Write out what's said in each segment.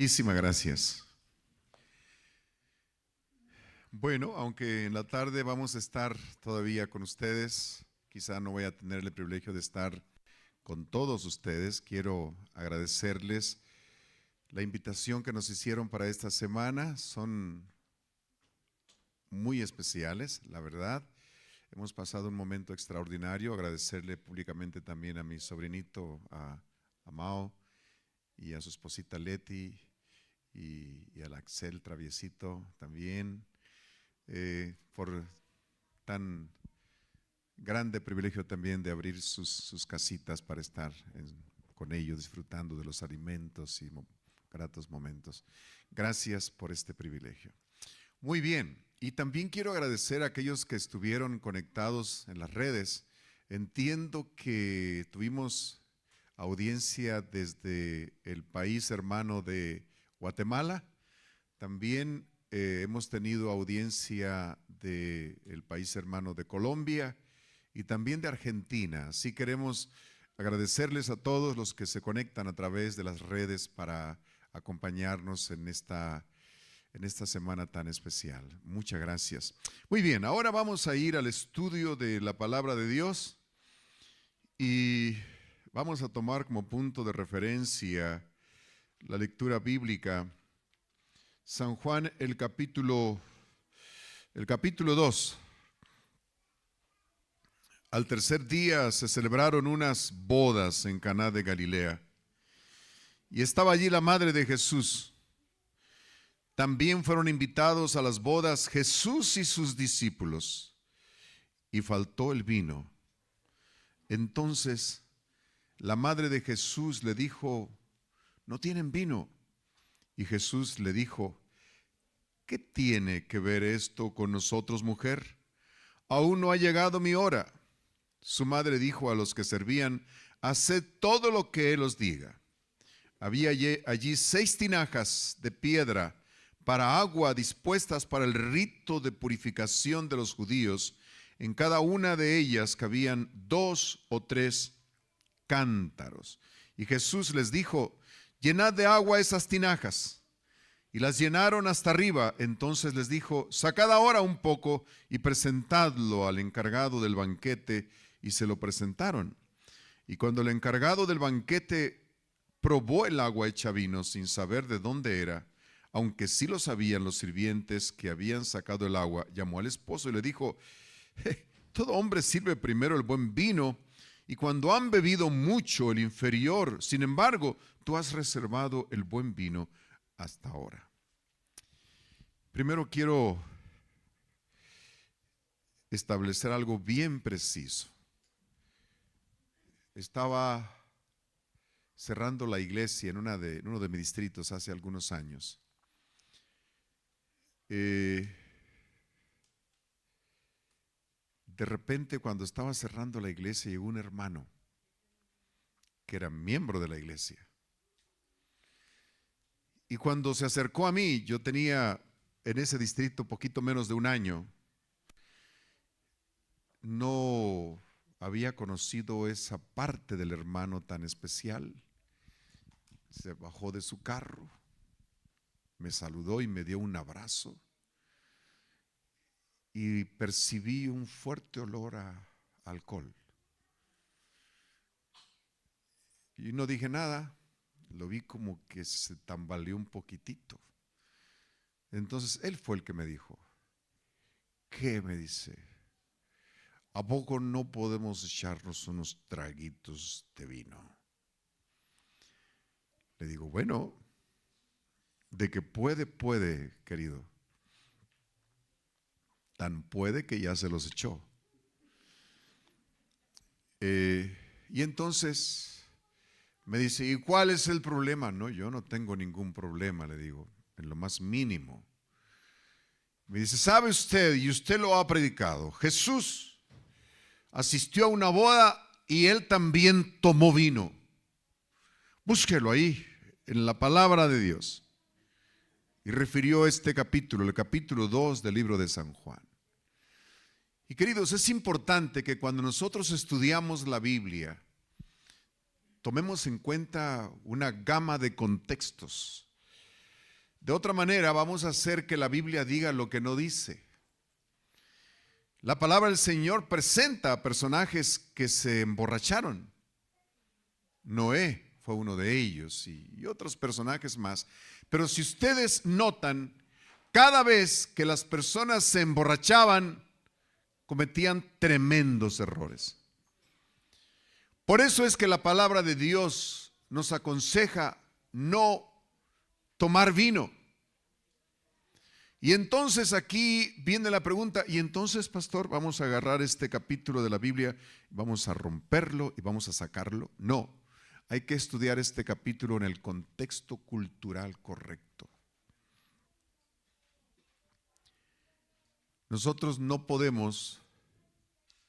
Muchísimas gracias. Bueno, aunque en la tarde vamos a estar todavía con ustedes, quizá no voy a tener el privilegio de estar con todos ustedes. Quiero agradecerles la invitación que nos hicieron para esta semana. Son muy especiales, la verdad. Hemos pasado un momento extraordinario. Agradecerle públicamente también a mi sobrinito, a Mao, y a su esposita Leti, y al Axel Traviesito también, por tan grande privilegio también de abrir sus casitas para estar con ellos, disfrutando de los alimentos y gratos momentos. Gracias por este privilegio. Muy bien, y también quiero agradecer a aquellos que estuvieron conectados en las redes. Entiendo que tuvimos audiencia desde el país hermano de Guatemala. También hemos tenido audiencia del país hermano de Colombia y también de Argentina. Así queremos agradecerles a todos los que se conectan a través de las redes para acompañarnos en esta semana tan especial. Muchas gracias. Muy bien, ahora vamos a ir al estudio de la palabra de Dios y vamos a tomar como punto de referencia la lectura bíblica. San Juan, el capítulo 2. Al tercer día se celebraron unas bodas en Caná de Galilea y estaba allí la madre de Jesús. También fueron invitados a las bodas Jesús y sus discípulos, y faltó el vino. Entonces la madre de Jesús le dijo: no tienen vino. Y Jesús le dijo: ¿qué tiene que ver esto con nosotros, mujer? Aún no ha llegado mi hora. Su madre dijo a los que servían: haced todo lo que él os diga. Había allí 6 tinajas de piedra para agua dispuestas para el rito de purificación de los judíos. En cada una de ellas cabían 2 o 3 cántaros. Y Jesús les dijo: llenad de agua esas tinajas. Y las llenaron hasta arriba. Entonces les dijo: sacad ahora un poco y presentadlo al encargado del banquete. Y se lo presentaron. Y cuando el encargado del banquete probó el agua hecha vino sin saber de dónde era, aunque sí lo sabían los sirvientes que habían sacado el agua, llamó al esposo y le dijo: todo hombre sirve primero el buen vino, y cuando han bebido mucho el inferior. Sin embargo, tú has reservado el buen vino hasta ahora. Primero quiero establecer algo bien preciso. Estaba cerrando la iglesia en uno de mis distritos hace algunos años. De repente, cuando estaba cerrando la iglesia, llegó un hermano que era miembro de la iglesia. Y cuando se acercó a mí, yo tenía en ese distrito poquito menos de un año. No había conocido esa parte del hermano tan especial. Se bajó de su carro, me saludó y me dio un abrazo. Y percibí un fuerte olor a alcohol. Y no dije nada, lo vi como que se tambaleó un poquitito. Entonces él fue el que me dijo: ¿qué? Me dice: ¿a poco no podemos echarnos unos traguitos de vino? Le digo: bueno, de que puede, querido. Tan puede que ya se los echó. Y entonces me dice: ¿y cuál es el problema? No, yo no tengo ningún problema, le digo, en lo más mínimo. Me dice: ¿sabe usted? Y usted lo ha predicado. Jesús asistió a una boda y él también tomó vino. Búsquelo ahí, en la palabra de Dios. Y refirió este capítulo, el capítulo 2 del libro de San Juan. Y queridos, es importante que cuando nosotros estudiamos la Biblia, tomemos en cuenta una gama de contextos. De otra manera, vamos a hacer que la Biblia diga lo que no dice. La palabra del Señor presenta a personajes que se emborracharon. Noé fue uno de ellos y otros personajes más. Pero si ustedes notan, cada vez que las personas se emborrachaban, cometían tremendos errores. Por eso es que la palabra de Dios nos aconseja no tomar vino. Y entonces aquí viene la pregunta, y entonces, pastor, vamos a agarrar este capítulo de la Biblia, vamos a romperlo y vamos a sacarlo. No, hay que estudiar este capítulo en el contexto cultural correcto. Nosotros no podemos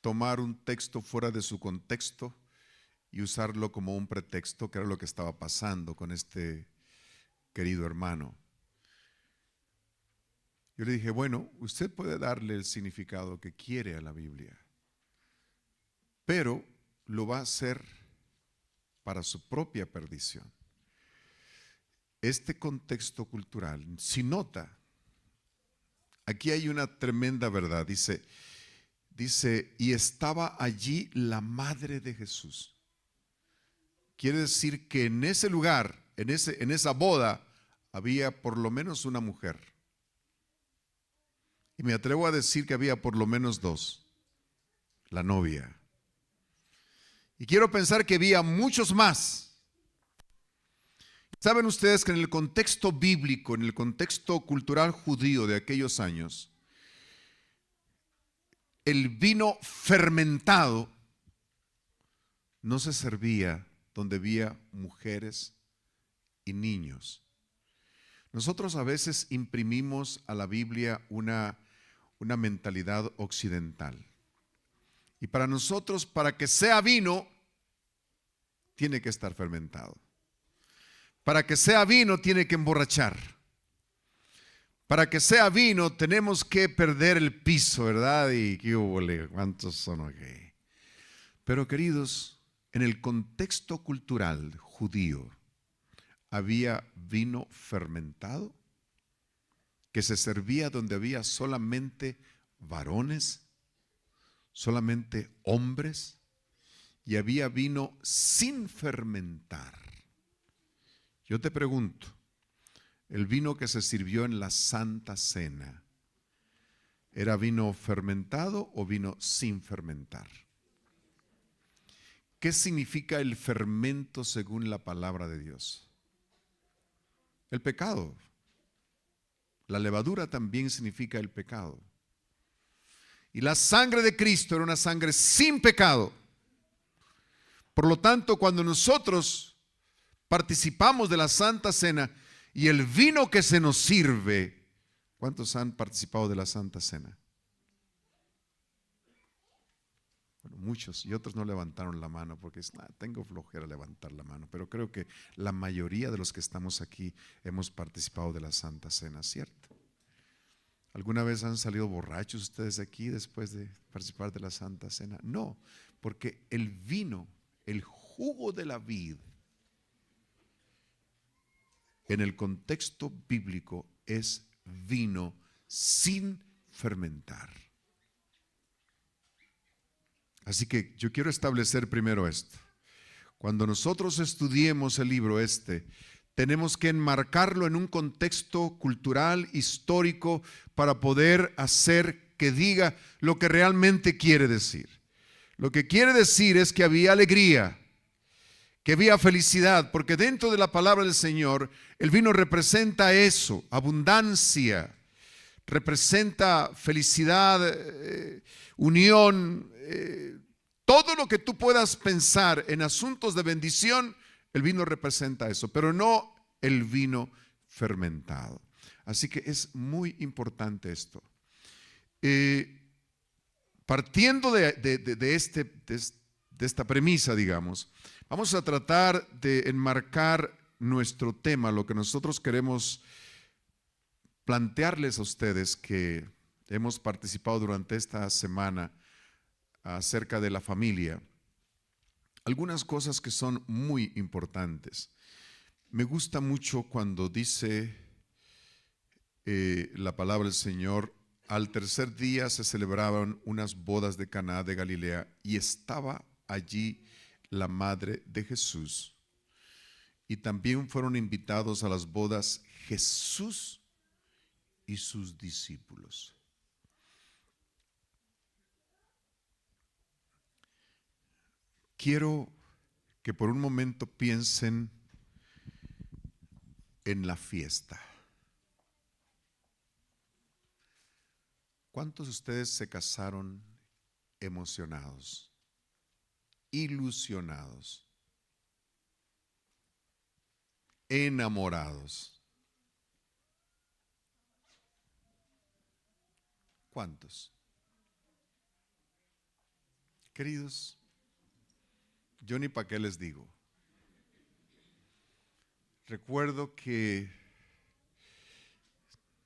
tomar un texto fuera de su contexto y usarlo como un pretexto, que era lo que estaba pasando con este querido hermano. Yo le dije, bueno, usted puede darle el significado que quiere a la Biblia, pero lo va a hacer para su propia perdición. Este contexto cultural, si nota, aquí hay una tremenda verdad. Dice, y estaba allí la madre de Jesús. Quiere decir que en ese lugar, en esa boda, había por lo menos una mujer. Y me atrevo a decir que había por lo menos dos, la novia. Y quiero pensar que había muchos más. Saben ustedes que en el contexto bíblico, en el contexto cultural judío de aquellos años, el vino fermentado no se servía donde había mujeres y niños. Nosotros a veces imprimimos a la Biblia una mentalidad occidental. Y para nosotros, para que sea vino, tiene que estar fermentado. Para que sea vino, tiene que emborrachar. Para que sea vino, tenemos que perder el piso, ¿verdad? Y qué hubo, ¿cuántos son aquí? Pero queridos, en el contexto cultural judío, había vino fermentado que se servía donde había solamente varones, solamente hombres, y había vino sin fermentar. Yo te pregunto, el vino que se sirvió en la Santa Cena, ¿era vino fermentado o vino sin fermentar? ¿Qué significa el fermento según la palabra de Dios? El pecado. La levadura también significa el pecado. Y la sangre de Cristo era una sangre sin pecado. Por lo tanto, cuando nosotros participamos de la Santa Cena y el vino que se nos sirve, ¿cuántos han participado de la Santa Cena? Bueno, muchos, y otros no levantaron la mano porque tengo flojera levantar la mano, pero creo que la mayoría de los que estamos aquí hemos participado de la Santa Cena, ¿cierto? ¿Alguna vez han salido borrachos ustedes de aquí después de participar de la Santa Cena? No, porque el vino, el jugo de la vid, en el contexto bíblico es vino sin fermentar. Así que yo quiero establecer primero esto. Cuando nosotros estudiemos el libro tenemos que enmarcarlo en un contexto cultural, histórico, para poder hacer que diga lo que realmente quiere decir. Lo que quiere decir es que había alegría, que había felicidad, porque dentro de la palabra del Señor, el vino representa eso, abundancia, representa felicidad, unión, todo lo que tú puedas pensar en asuntos de bendición, el vino representa eso, pero no el vino fermentado. Así que es muy importante esto. Partiendo de esta premisa, digamos, vamos a tratar de enmarcar nuestro tema, lo que nosotros queremos plantearles a ustedes que hemos participado durante esta semana acerca de la familia. Algunas cosas que son muy importantes. Me gusta mucho cuando dice la palabra del Señor. Al tercer día se celebraban unas bodas de Caná de Galilea y estaba allí la madre de Jesús. Y también fueron invitados a las bodas Jesús y sus discípulos. Quiero que por un momento piensen en la fiesta. ¿Cuántos de ustedes se casaron emocionados, ilusionados, enamorados? ¿Cuántos? Queridos, yo ni para qué les digo. Recuerdo que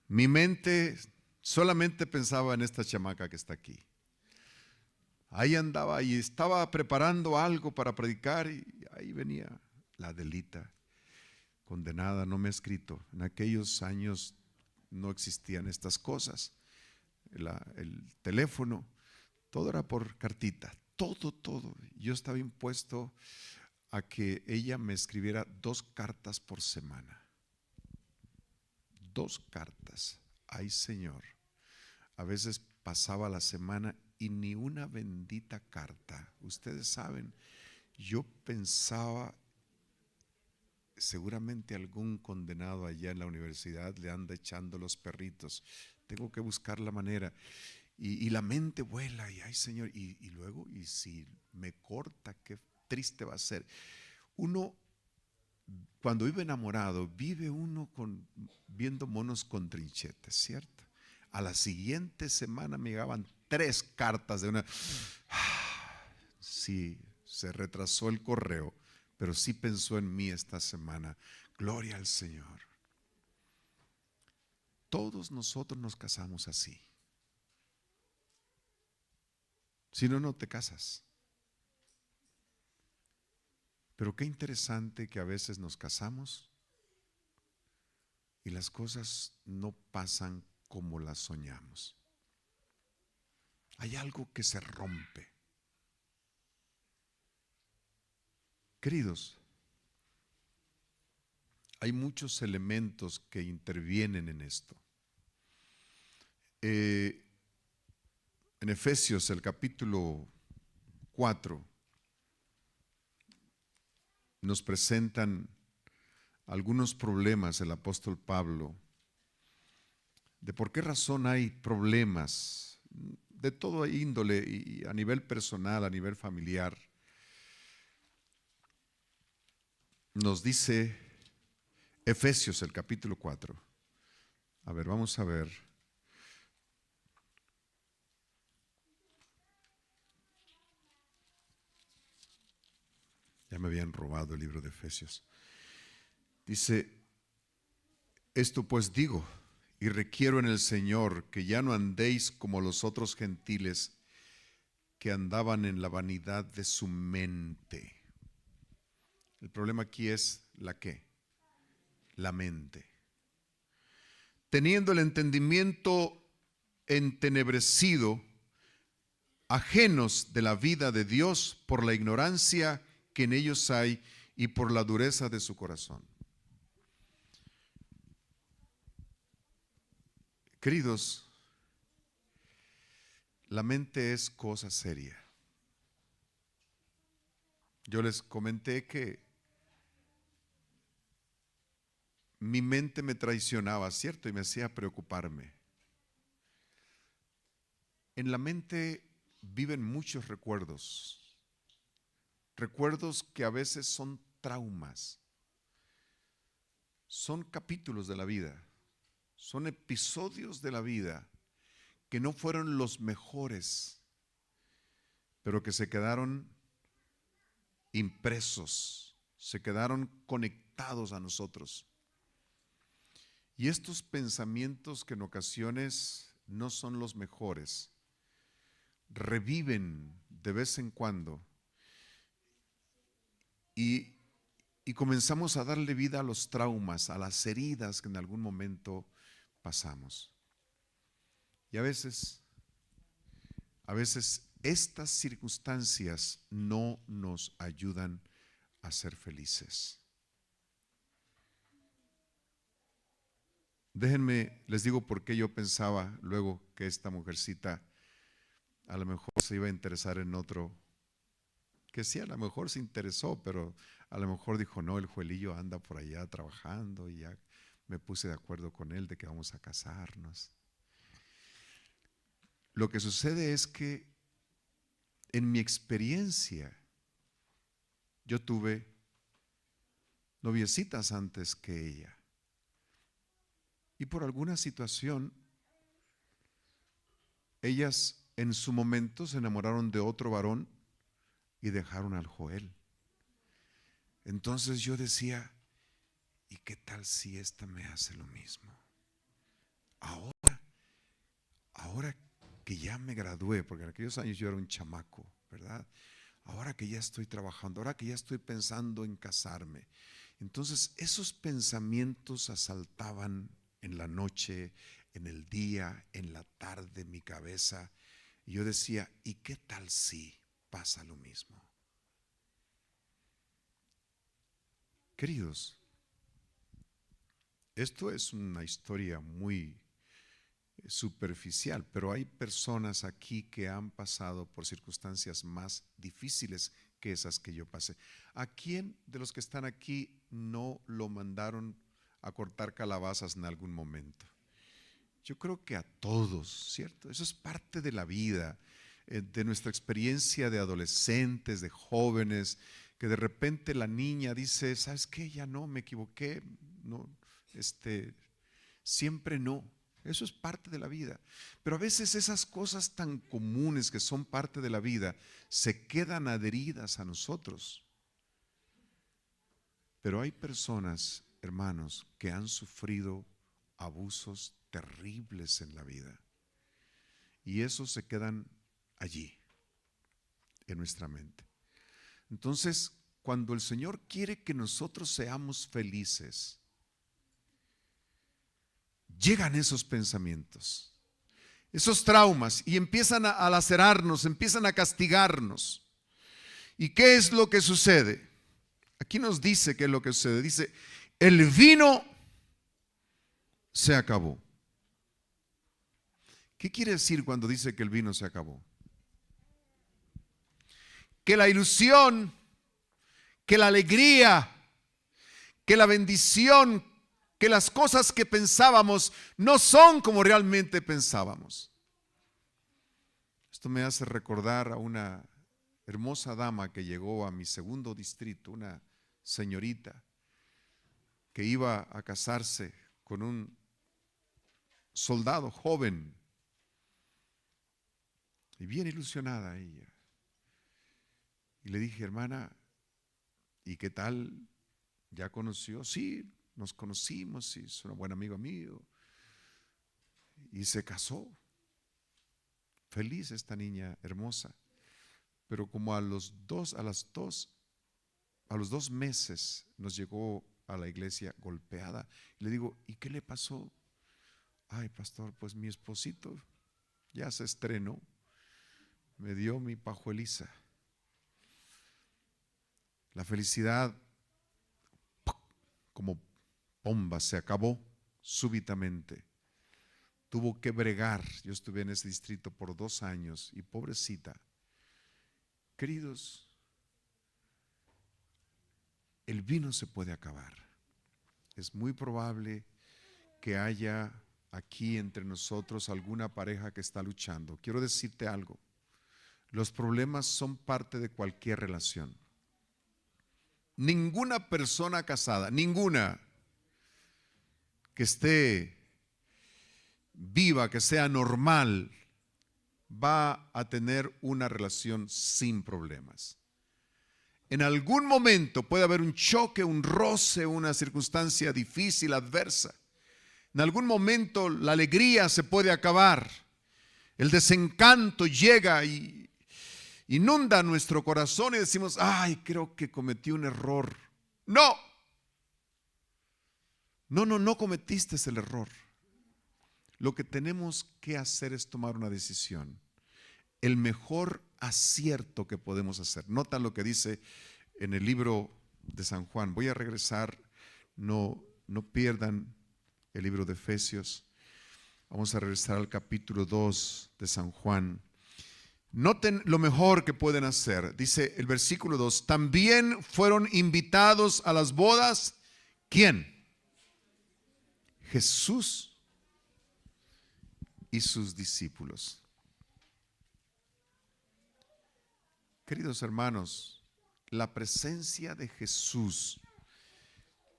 mi mente solamente pensaba en esta chamaca que está aquí. Ahí andaba y estaba preparando algo para predicar y ahí venía la Adelita, condenada, no me ha escrito. En aquellos años no existían estas cosas. El teléfono, todo era por cartita, todo. Yo estaba impuesto a que ella me escribiera 2 cartas por semana. 2 cartas. Ay, Señor. A veces pasaba la semana y ni una bendita carta. Ustedes saben, yo pensaba, seguramente algún condenado allá en la universidad le anda echando los perritos. Tengo que buscar la manera. Y la mente vuela y ay, Señor, y luego, y si me corta, qué triste va a ser. Uno, cuando vive enamorado, vive uno viendo monos con trinchetes, ¿cierto? A la siguiente semana me llegaban 3 cartas de una. Sí, se retrasó el correo, pero sí pensó en mí esta semana. Gloria al Señor. Todos nosotros nos casamos así. Si no, no te casas. Pero qué interesante que a veces nos casamos y las cosas no pasan como las soñamos. Hay algo que se rompe. Queridos, hay muchos elementos que intervienen en esto. En Efesios, el capítulo 4, nos presentan algunos problemas el apóstol Pablo, de por qué razón hay problemas de todo índole y a nivel personal, a nivel familiar. Nos dice Efesios, el capítulo 4. A ver, vamos a ver. Ya me habían robado el libro de Efesios. Dice, esto pues digo y requiero en el Señor que ya no andéis como los otros gentiles que andaban en la vanidad de su mente. El problema aquí es la qué, la mente. Teniendo el entendimiento entenebrecido, ajenos de la vida de Dios por la ignorancia que en ellos hay y por la dureza de su corazón. Queridos, la mente es cosa seria. Yo les comenté que mi mente me traicionaba, ¿cierto? Y me hacía preocuparme. En la mente viven muchos recuerdos. Recuerdos que a veces son traumas. Son capítulos de la vida. Son episodios de la vida que no fueron los mejores, pero que se quedaron impresos, se quedaron conectados a nosotros. Y estos pensamientos que en ocasiones no son los mejores, reviven de vez en cuando y comenzamos a darle vida a los traumas, a las heridas que en algún momento pasamos. Y a veces estas circunstancias no nos ayudan a ser felices. Déjenme, les digo por qué yo pensaba luego que esta mujercita a lo mejor se iba a interesar en otro, que sí, a lo mejor se interesó, pero a lo mejor dijo, no, el Joelillo anda por allá trabajando y ya me puse de acuerdo con él de que vamos a casarnos. Lo que sucede es que en mi experiencia, yo tuve noviecitas antes que ella. Y por alguna situación, ellas en su momento se enamoraron de otro varón y dejaron al Joel. Entonces yo decía, ¿y qué tal si esta me hace lo mismo? Ahora que ya me gradué, porque en aquellos años yo era un chamaco, ¿verdad? Ahora que ya estoy trabajando, ahora que ya estoy pensando en casarme. Entonces esos pensamientos asaltaban en la noche, en el día, en la tarde mi cabeza. Y yo decía, ¿y qué tal si pasa lo mismo? Queridos, esto es una historia muy superficial, pero hay personas aquí que han pasado por circunstancias más difíciles que esas que yo pasé. ¿A quién de los que están aquí no lo mandaron a cortar calabazas en algún momento? Yo creo que a todos, ¿cierto? Eso es parte de la vida, de nuestra experiencia de adolescentes, de jóvenes, que de repente la niña dice, ¿sabes qué? Ya no, me equivoqué, no, siempre no. Eso es parte de la vida. Pero a veces esas cosas tan comunes que son parte de la vida se quedan adheridas a nosotros. Pero hay personas, hermanos, que han sufrido abusos terribles en la vida. Y esos se quedan allí, en nuestra mente. Entonces, cuando el Señor quiere que nosotros seamos felices, llegan esos pensamientos, esos traumas, y empiezan a lacerarnos, empiezan a castigarnos. ¿Y qué es lo que sucede? Aquí nos dice qué es lo que sucede. Dice, el vino se acabó. ¿Qué quiere decir cuando dice que el vino se acabó? Que la ilusión, que la alegría, que la bendición, que las cosas que pensábamos no son como realmente pensábamos. Esto me hace recordar a una hermosa dama que llegó a mi segundo distrito, una señorita que iba a casarse con un soldado joven y bien ilusionada ella. Y le dije, hermana, ¿y qué tal? ¿Ya conoció? Sí, nos conocimos, y es un buen amigo mío. Y se casó. Feliz esta niña hermosa. Pero como a los dos meses nos llegó a la iglesia golpeada. Y le digo, ¿y qué le pasó? Ay, pastor, pues mi esposito ya se estrenó. Me dio mi pajueliza. La felicidad como bomba se acabó súbitamente. Tuvo que bregar. Yo estuve en ese distrito por 2 años y pobrecita. Queridos, el vino se puede acabar. Es muy probable que haya aquí entre nosotros alguna pareja que está luchando. Quiero decirte algo. Los problemas son parte de cualquier relación. Ninguna persona casada, ninguna que esté viva, que sea normal, va a tener una relación sin problemas. En algún momento puede haber un choque, un roce, una circunstancia difícil, adversa. En algún momento la alegría se puede acabar. El desencanto llega y inunda nuestro corazón y decimos, ay, creo que cometí un error. No cometiste el error. lo que tenemos que hacer es tomar una decisión. El mejor acierto que podemos hacer. Nota lo que dice en el libro de San Juan. Voy a regresar, no pierdan el libro de Efesios. Vamos a regresar al capítulo 2 de San Juan. Noten lo mejor que pueden hacer. Dice el versículo 2, también fueron invitados a las bodas. ¿Quién? Jesús y sus discípulos. Queridos hermanos, la presencia de Jesús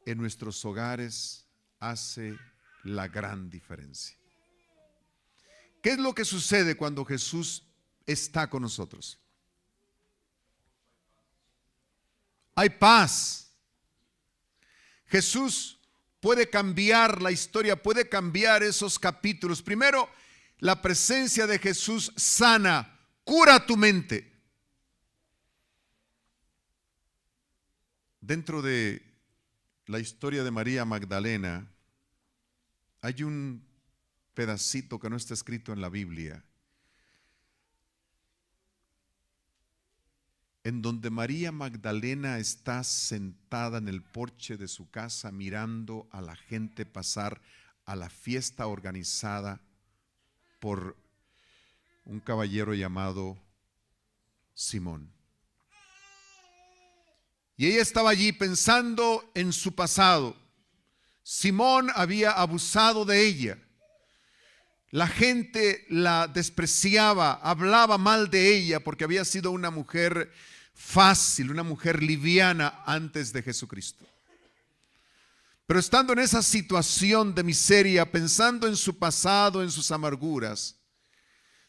en nuestros hogares hace la gran diferencia. ¿Qué es lo que sucede cuando Jesús está con nosotros? Hay paz. Jesús puede cambiar la historia, puede cambiar esos capítulos. Primero, la presencia de Jesús sana, cura tu mente. Dentro de la historia de María Magdalena, hay un pedacito que no está escrito en la Biblia, en donde María Magdalena está sentada en el porche de su casa mirando a la gente pasar a la fiesta organizada por un caballero llamado Simón. Y ella estaba allí pensando en su pasado. Simón había abusado de ella. La gente la despreciaba, hablaba mal de ella porque había sido una mujer fácil, una mujer liviana antes de Jesucristo. Pero estando en esa situación de miseria, pensando en su pasado, en sus amarguras,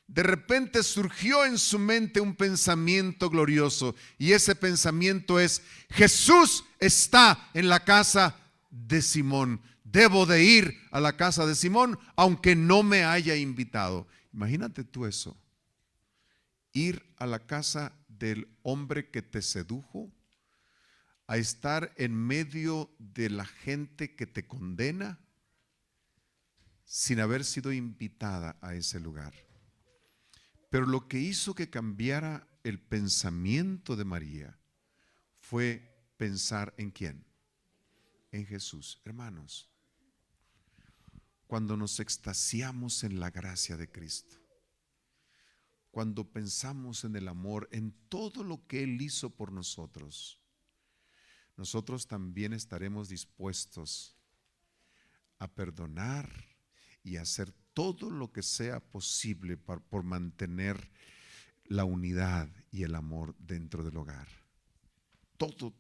de repente surgió en su mente un pensamiento glorioso, y ese pensamiento es: Jesús está en la casa de Simón. Debo de ir a la casa de Simón aunque no me haya invitado. Imagínate tú eso. Ir a la casa del hombre que te sedujo, a estar en medio de la gente que te condena sin haber sido invitada a ese lugar. Pero lo que hizo que cambiara el pensamiento de María fue pensar en ¿quién? En Jesús. Hermanos, cuando nos extasiamos en la gracia de Cristo, cuando pensamos en el amor, en todo lo que Él hizo por nosotros, nosotros también estaremos dispuestos a perdonar y a hacer todo lo que sea posible por mantener la unidad y el amor dentro del hogar. Todo.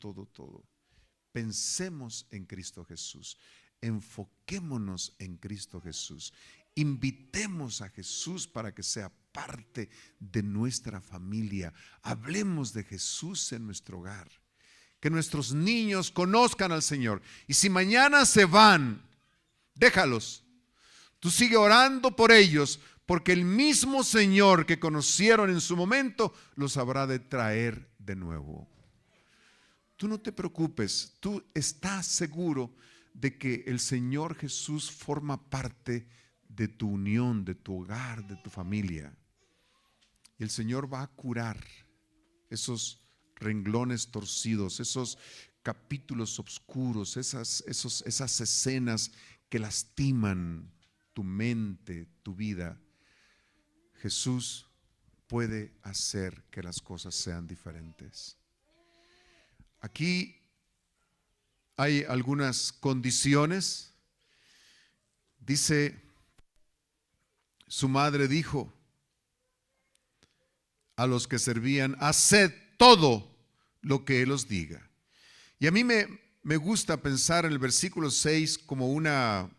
Pensemos en Cristo Jesús. Enfoquémonos en Cristo Jesús. Invitemos a Jesús para que sea parte de nuestra familia. Hablemos de Jesús en nuestro hogar. Que nuestros niños conozcan al Señor. Y si mañana se van, déjalos. Tú sigue orando por ellos, porque el mismo Señor que conocieron en su momento los habrá de traer de nuevo. Tú no te preocupes, tú estás seguro de que el Señor Jesús forma parte de tu unión, de tu hogar, de tu familia. Y el Señor va a curar esos renglones torcidos, esos capítulos oscuros, esas escenas que lastiman tu mente, tu vida. Jesús puede hacer que las cosas sean diferentes. Aquí hay algunas condiciones. Dice, su madre dijo a los que servían: haced todo lo que Él os diga. Y a mí me gusta pensar en el versículo 6 como una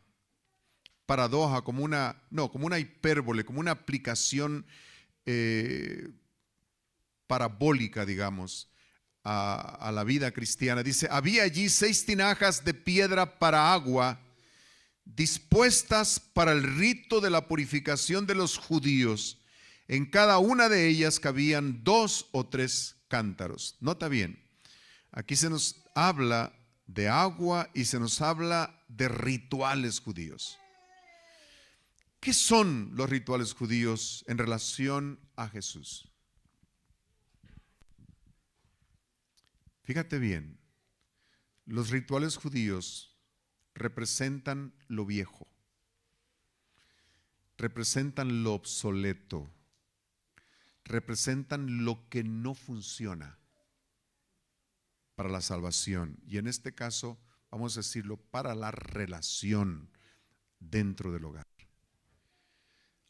paradoja, como una hipérbole, como una aplicación parabólica, digamos, a la vida cristiana. Dice: había allí 6 tinajas de piedra para agua, dispuestas para el rito de la purificación de los judíos. En cada una de ellas cabían 2 o 3 cántaros. Nota bien, aquí se nos habla de agua y se nos habla de rituales judíos. ¿Qué son los rituales judíos en relación a Jesús? Fíjate bien, los rituales judíos representan lo viejo, representan lo obsoleto, representan lo que no funciona para la salvación. Y en este caso, vamos a decirlo, para la relación dentro del hogar.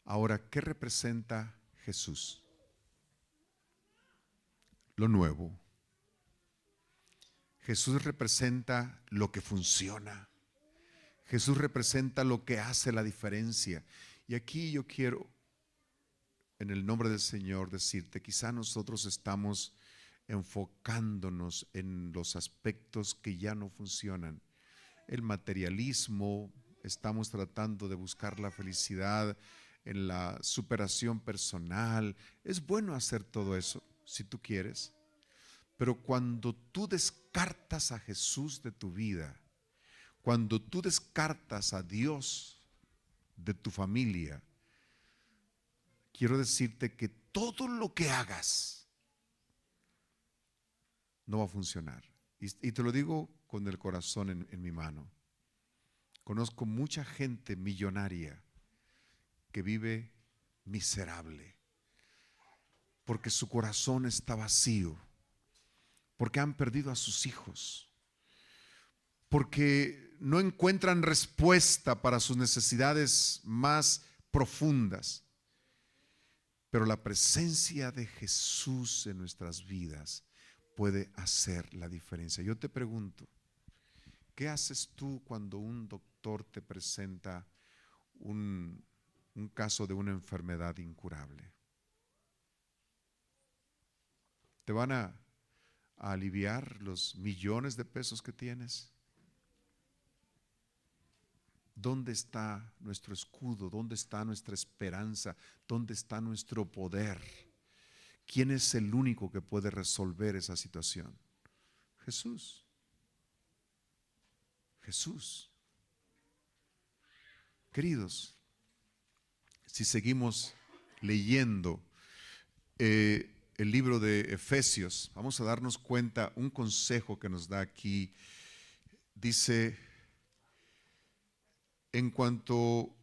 Ahora, ¿qué representa Jesús? Lo nuevo. Jesús representa lo que funciona. Jesús representa lo que hace la diferencia. Y aquí yo quiero, en el nombre del Señor, decirte, quizá nosotros estamos enfocándonos en los aspectos que ya no funcionan. El materialismo, estamos tratando de buscar la felicidad en la superación personal. Es bueno hacer todo eso, si tú quieres. Pero cuando tú descartas a Jesús de tu vida, cuando tú descartas a Dios de tu familia, quiero decirte que todo lo que hagas no va a funcionar. Y te lo digo con el corazón en mi mano. Conozco mucha gente millonaria que vive miserable porque su corazón está vacío, porque han perdido a sus hijos, porque no encuentran respuesta para sus necesidades más profundas. Pero la presencia de Jesús en nuestras vidas puede hacer la diferencia. Yo te pregunto, ¿qué haces tú cuando un doctor te presenta un caso de una enfermedad incurable? ¿Te van a aliviar los millones de pesos que tienes? ¿Dónde está nuestro escudo? ¿Dónde está nuestra esperanza? ¿Dónde está nuestro poder? ¿Quién es el único que puede resolver esa situación? Jesús. Jesús. Queridos, si seguimos leyendo el libro de Efesios, vamos a darnos cuenta un consejo que nos da aquí. Dice, en cuanto,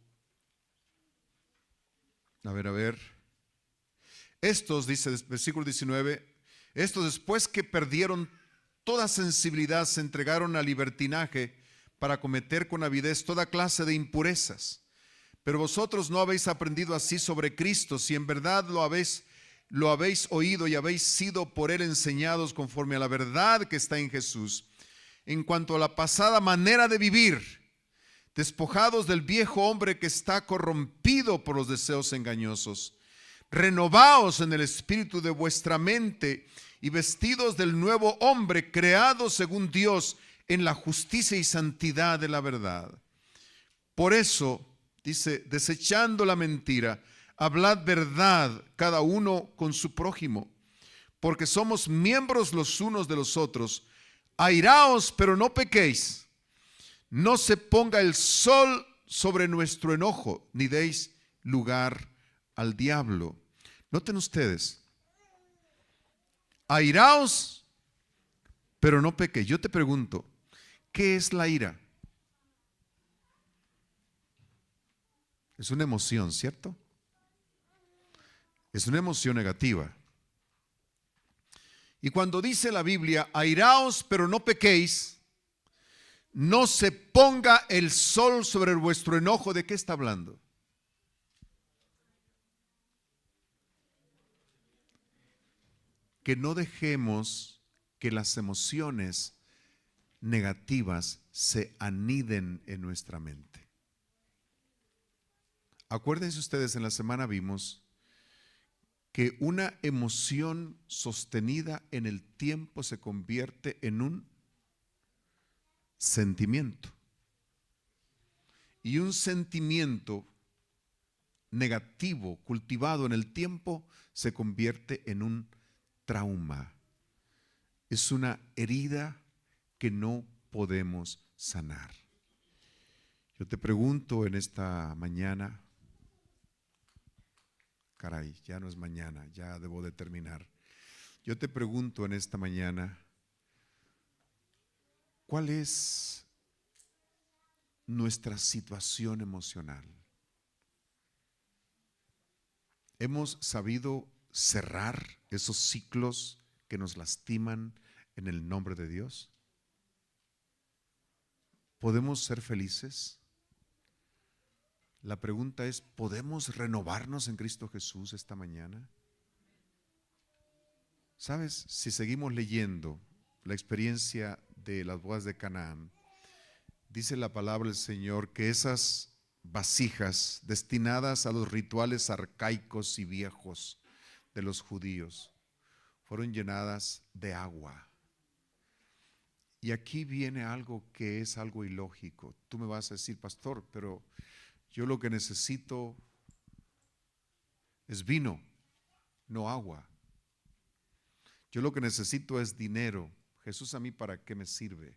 a ver, estos, dice versículo 19, estos después que perdieron toda sensibilidad se entregaron al libertinaje para cometer con avidez toda clase de impurezas. Pero vosotros no habéis aprendido así sobre Cristo, si en verdad lo habéis oído y habéis sido por él enseñados conforme a la verdad que está en Jesús. En cuanto a la pasada manera de vivir, despojados del viejo hombre que está corrompido por los deseos engañosos, renovaos en el espíritu de vuestra mente y vestidos del nuevo hombre creado según Dios en la justicia y santidad de la verdad. Por eso, dice, desechando la mentira, hablad verdad cada uno con su prójimo, porque somos miembros los unos de los otros. Airaos, pero no pequéis. No se ponga el sol sobre nuestro enojo, ni deis lugar al diablo. Noten ustedes, airaos, pero no pequéis. Yo te pregunto, ¿qué es la ira? Es una emoción, ¿cierto? Es una emoción negativa. Y cuando dice la Biblia, airaos, pero no pequéis, no se ponga el sol sobre vuestro enojo, ¿de qué está hablando? Que no dejemos que las emociones negativas se aniden en nuestra mente. Acuérdense ustedes, en la semana vimos que una emoción sostenida en el tiempo se convierte en un sentimiento. Y un sentimiento negativo cultivado en el tiempo se convierte en un trauma. Es una herida que no podemos sanar. Yo te pregunto en esta mañana, Caray, ya no es mañana, ya debo de terminar. Yo te pregunto en esta mañana, ¿cuál es nuestra situación emocional? ¿Hemos sabido cerrar esos ciclos que nos lastiman en el nombre de Dios? ¿Podemos ser felices? La pregunta es, ¿podemos renovarnos en Cristo Jesús esta mañana? ¿Sabes? Si seguimos leyendo la experiencia de las bodas de Canaán, dice la palabra del Señor que esas vasijas destinadas a los rituales arcaicos y viejos de los judíos fueron llenadas de agua. Y aquí viene algo que es algo ilógico. Tú me vas a decir, pastor, pero yo lo que necesito es vino, no agua. Yo lo que necesito es dinero. Jesús, ¿a mí para qué me sirve?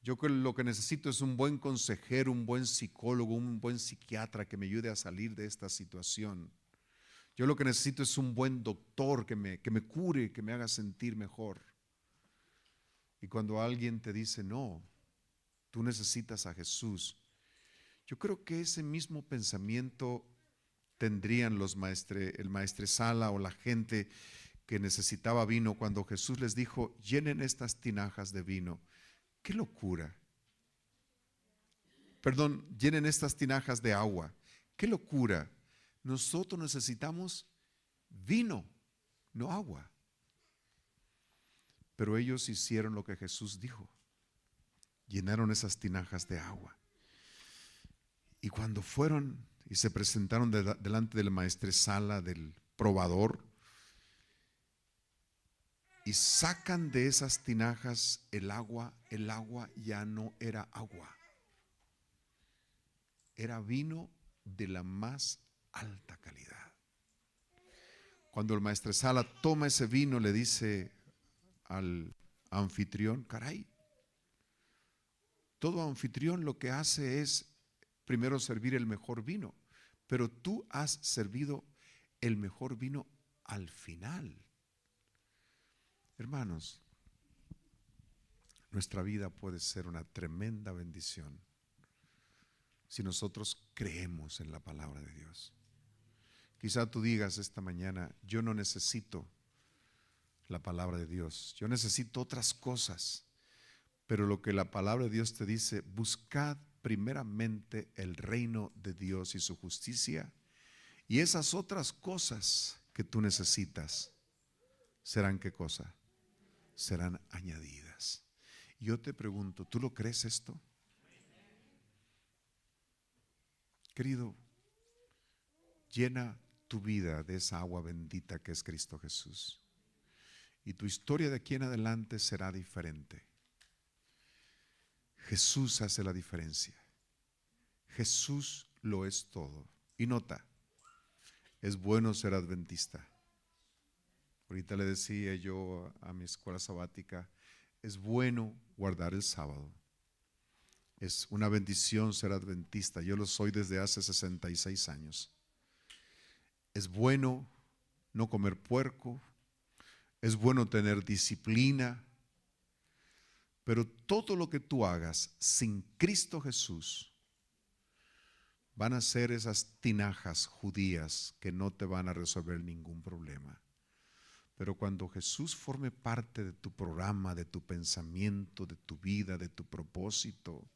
Yo lo que necesito es un buen consejero, un buen psicólogo, un buen psiquiatra que me ayude a salir de esta situación. Yo lo que necesito es un buen doctor que me cure, que me haga sentir mejor. Y cuando alguien te dice, no, tú necesitas a Jesús, yo creo que ese mismo pensamiento tendrían el maestresala o la gente que necesitaba vino cuando Jesús les dijo, llenen estas tinajas de vino. ¡Qué locura! Perdón, llenen estas tinajas de agua. ¡Qué locura! Nosotros necesitamos vino, no agua. Pero ellos hicieron lo que Jesús dijo. Llenaron esas tinajas de agua. Y cuando fueron y se presentaron delante de la maestresala, del probador, y sacan de esas tinajas el agua ya no era agua. Era vino de la más alta calidad. Cuando el maestresala toma ese vino, le dice al anfitrión, caray, todo anfitrión lo que hace es primero servir el mejor vino, pero tú has servido el mejor vino al final. Hermanos, nuestra vida puede ser una tremenda bendición si nosotros creemos en la palabra de Dios. Quizá tú digas esta mañana, yo no necesito la palabra de Dios, yo necesito otras cosas, pero lo que la palabra de Dios te dice, buscad primeramente el reino de Dios y su justicia, y esas otras cosas que tú necesitas, ¿serán qué cosa? Serán añadidas. Y yo te pregunto, ¿tú lo crees esto? Querido, llena tu vida de esa agua bendita que es Cristo Jesús. Y tu historia de aquí en adelante será diferente. Jesús hace la diferencia. Jesús lo es todo. Y nota, es bueno ser adventista. Ahorita le decía yo a mi escuela sabática, es bueno guardar el sábado. Es una bendición ser adventista. Yo lo soy desde hace 66 años. Es bueno no comer puerco. Es bueno tener disciplina. Pero todo lo que tú hagas sin Cristo Jesús van a ser esas tinajas judías que no te van a resolver ningún problema. Pero cuando Jesús forme parte de tu programa, de tu pensamiento, de tu vida, de tu propósito,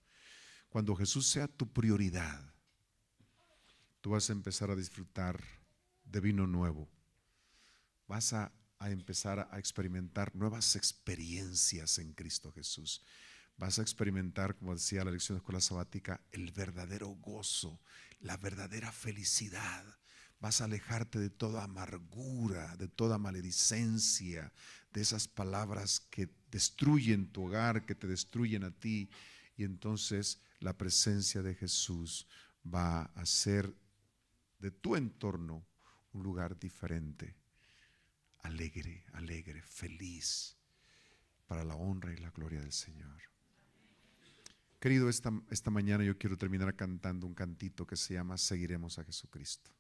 cuando Jesús sea tu prioridad, tú vas a empezar a disfrutar de vino nuevo. Vas a empezar a experimentar nuevas experiencias en Cristo Jesús. Vas a experimentar, como decía la lección de escuela sabática, el verdadero gozo, la verdadera felicidad. Vas a alejarte de toda amargura, de toda maledicencia, de esas palabras que destruyen tu hogar, que te destruyen a ti. Y entonces la presencia de Jesús va a hacer de tu entorno un lugar diferente, alegre, alegre, feliz, para la honra y la gloria del Señor. Querido, esta mañana yo quiero terminar cantando un cantito que se llama Seguiremos a Jesucristo.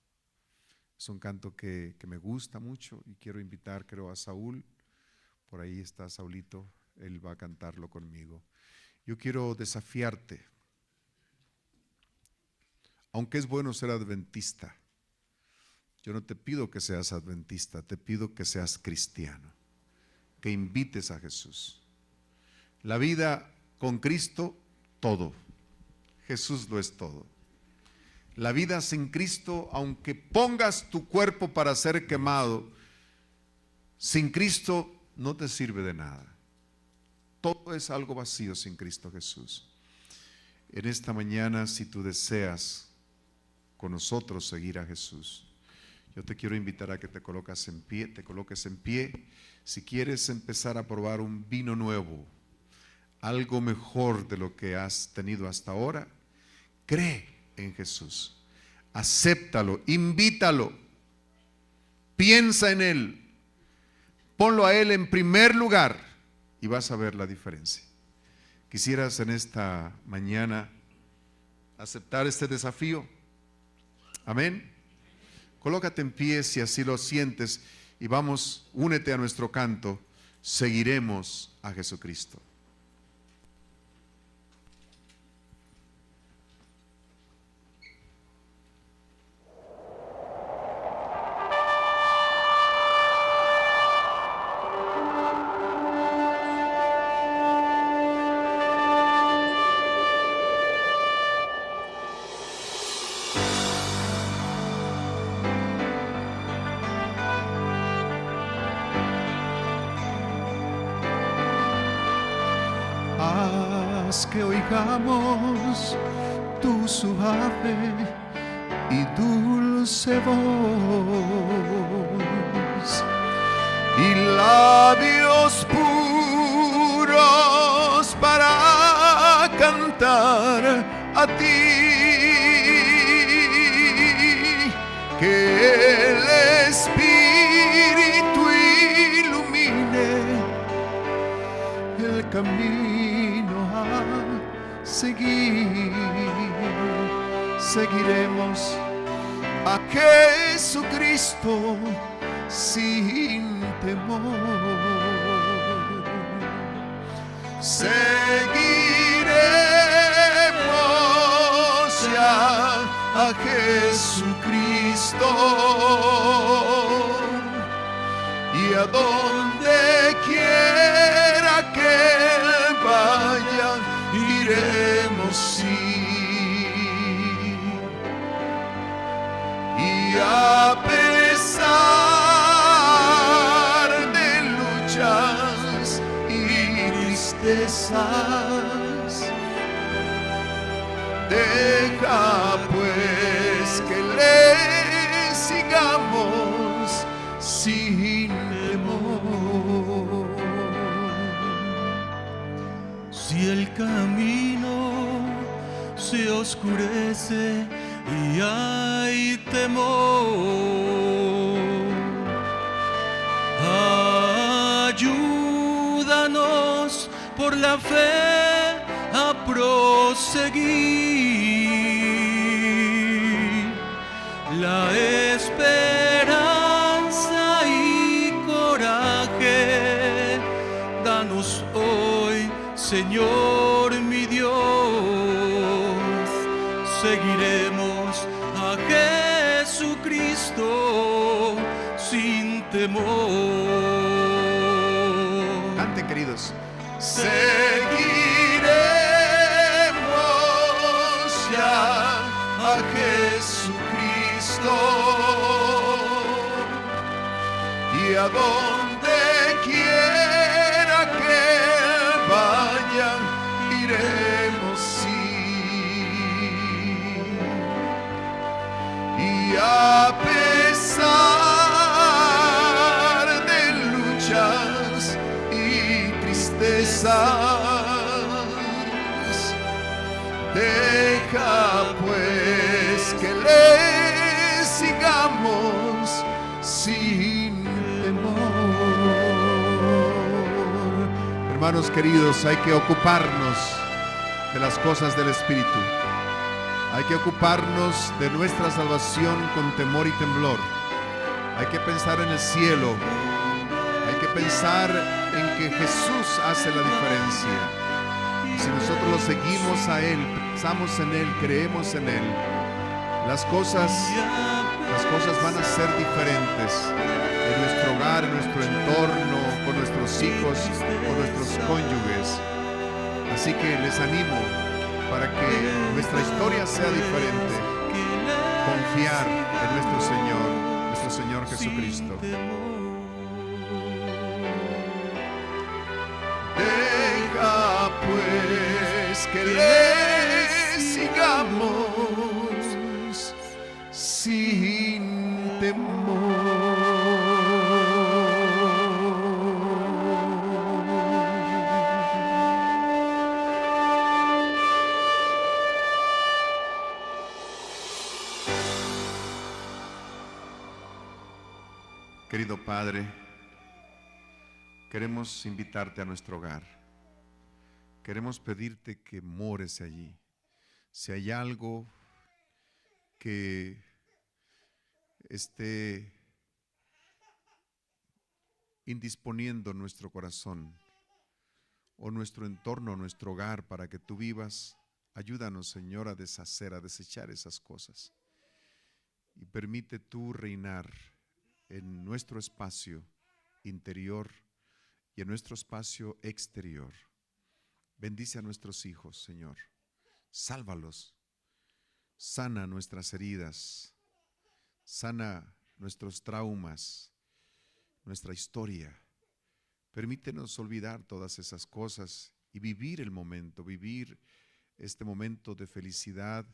Es un canto que me gusta mucho y quiero invitar, creo, a Saúl. Por ahí está Saulito, él va a cantarlo conmigo. Yo quiero desafiarte. Aunque es bueno ser adventista, yo no te pido que seas adventista, te pido que seas cristiano, que invites a Jesús. La vida con Cristo, todo. Jesús lo es todo. La vida sin Cristo, aunque pongas tu cuerpo para ser quemado, sin Cristo no te sirve de nada. Todo es algo vacío sin Cristo Jesús. En esta mañana, si tú deseas con nosotros seguir a Jesús, yo te quiero invitar a que te coloques en pie. Si quieres empezar a probar un vino nuevo, algo mejor de lo que has tenido hasta ahora, cree en Jesús, acéptalo, invítalo, piensa en Él, ponlo a Él en primer lugar y vas a ver la diferencia. ¿Quisieras en esta mañana aceptar este desafío? Amén. Colócate en pie si así lo sientes y vamos, únete a nuestro canto, seguiremos a Jesucristo. Haz que oigamos tu suave y dulce voz y labios puros para cantar a ti. Que el Espíritu ilumine el camino a seguir. Seguiremos a Jesucristo sin temor. Seguiremos ya a Jesucristo y a donde quiera que Él vaya, iremos sí. Y a pesar de luchas y tristezas, deja pues que le sigamos sin temor. Si el camino se oscurece y hay temor, ayúdanos por la fe a proseguir. La esperanza y coraje danos hoy, Señor mi Dios. Seguiremos a Jesucristo sin temor. Canten, queridos. Seguiremos ya a Jesucristo Y a donde quiera que vaya, iremos sí. Y a pesar de luchas y tristezas, deja pues que le sigamos sin temor. Hermanos queridos, hay que ocuparnos de las cosas del Espíritu. Hay que ocuparnos de nuestra salvación con temor y temblor. Hay que pensar en el cielo. Hay que pensar en que Jesús hace la diferencia. Si nosotros lo seguimos a Él, pensamos en Él, creemos en Él, las cosas van a ser diferentes en nuestro hogar, en nuestro entorno, con nuestros hijos, con nuestros cónyuges. Así que les animo para que nuestra historia sea diferente. Confiar en nuestro Señor Jesucristo. Deja pues que le sigamos sin temor. Querido Padre, queremos invitarte a nuestro hogar. Queremos pedirte que mores allí. Si hay algo que esté indisponiendo nuestro corazón o nuestro entorno, nuestro hogar, para que tú vivas, ayúdanos, Señor, a desechar esas cosas. Y permite tú reinar en nuestro espacio interior y en nuestro espacio exterior. Bendice a nuestros hijos, Señor. Sálvalos. Sana nuestras heridas. Sana nuestros traumas, nuestra historia. Permítenos olvidar todas esas cosas y vivir el momento, vivir este momento de felicidad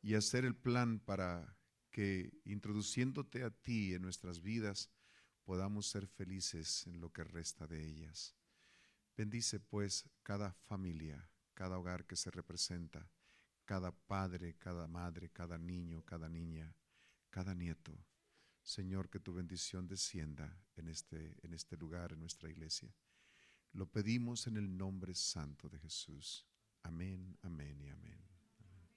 y hacer el plan para que, introduciéndote a ti en nuestras vidas, podamos ser felices en lo que resta de ellas. Bendice pues cada familia, cada hogar que se representa, cada padre, cada madre, cada niño, cada niña, cada nieto. Señor, que tu bendición descienda en este lugar, en nuestra iglesia. Lo pedimos en el nombre santo de Jesús. Amén, amén y amén.